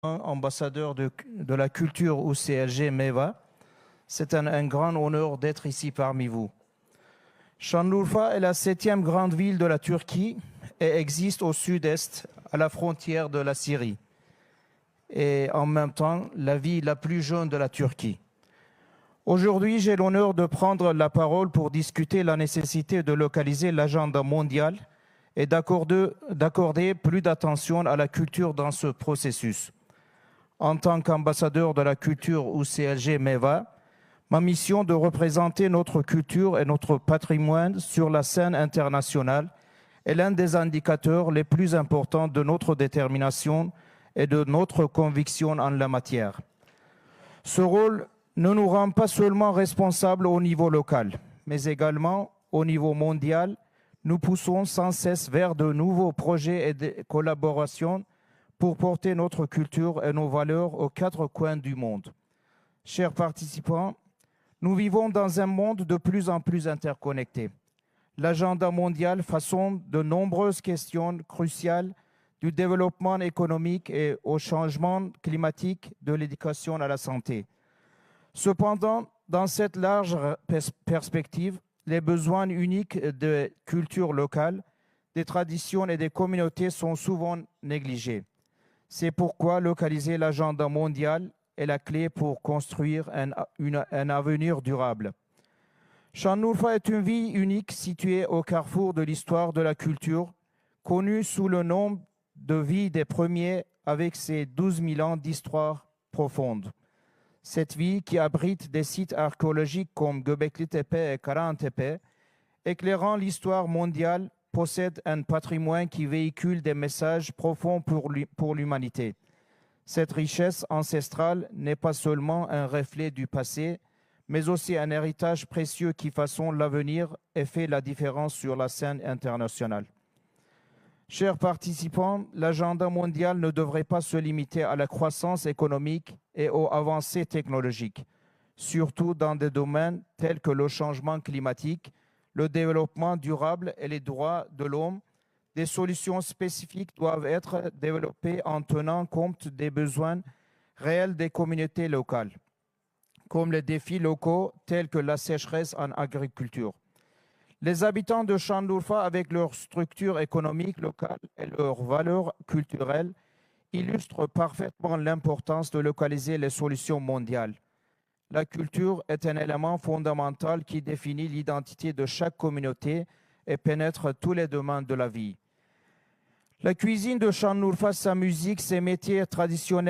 ambassadeur de la culture au CLG MEVA. C'est un grand honneur d'être ici parmi vous. Şanlıurfa est la 7e grande ville de la Turquie et existe au sud-est, à la frontière de la Syrie. Et en même temps, la ville la plus jeune de la Turquie. Aujourd'hui, j'ai l'honneur de prendre la parole pour discuter la nécessité de localiser l'agenda mondial et d'accorder plus d'attention à la culture dans ce processus. En tant qu'ambassadeur de la culture au CLG MEVA, ma mission de représenter notre culture et notre patrimoine sur la scène internationale est l'un des indicateurs les plus importants de notre détermination et de notre conviction en la matière. Ce rôle ne nous rend pas seulement responsables au niveau local, mais également au niveau mondial. Nous poussons sans cesse vers de nouveaux projets et de collaborations pour porter notre culture et nos valeurs aux 4 coins du monde. Chers participants, nous vivons dans un monde de plus en plus interconnecté. L'agenda mondial façonne de nombreuses questions cruciales du développement économique et au changement climatique, de l'éducation à la santé. Cependant, dans cette large perspective, les besoins uniques de culture locale, des traditions et des communautés sont souvent négligés. C'est pourquoi localiser l'agenda mondial est la clé pour construire un avenir durable. Şanlıurfa est une ville unique située au carrefour de l'histoire de la culture, connue sous le nom de ville des premiers avec ses 12 000 ans d'histoire profonde. Cette ville qui abrite des sites archéologiques comme Göbekli Tepe et Karahantepe, éclairant l'histoire mondiale, possède un patrimoine qui véhicule des messages profonds pour l'humanité. Cette richesse ancestrale n'est pas seulement un reflet du passé, mais aussi un héritage précieux qui façonne l'avenir et fait la différence sur la scène internationale. Chers participants, l'agenda mondial ne devrait pas se limiter à la croissance économique et aux avancées technologiques, surtout dans des domaines tels que le changement climatique, le développement durable et les droits de l'homme. Des solutions spécifiques doivent être développées en tenant compte des besoins réels des communautés locales, comme les défis locaux tels que la sécheresse en agriculture. Les habitants de Şanlıurfa, avec leur structure économique locale et leurs valeurs culturelles, illustrent parfaitement l'importance de localiser les solutions mondiales. La culture est un élément fondamental qui définit l'identité de chaque communauté et pénètre tous les domaines de la vie. La cuisine de Şanlıurfa, sa musique, ses métiers traditionnels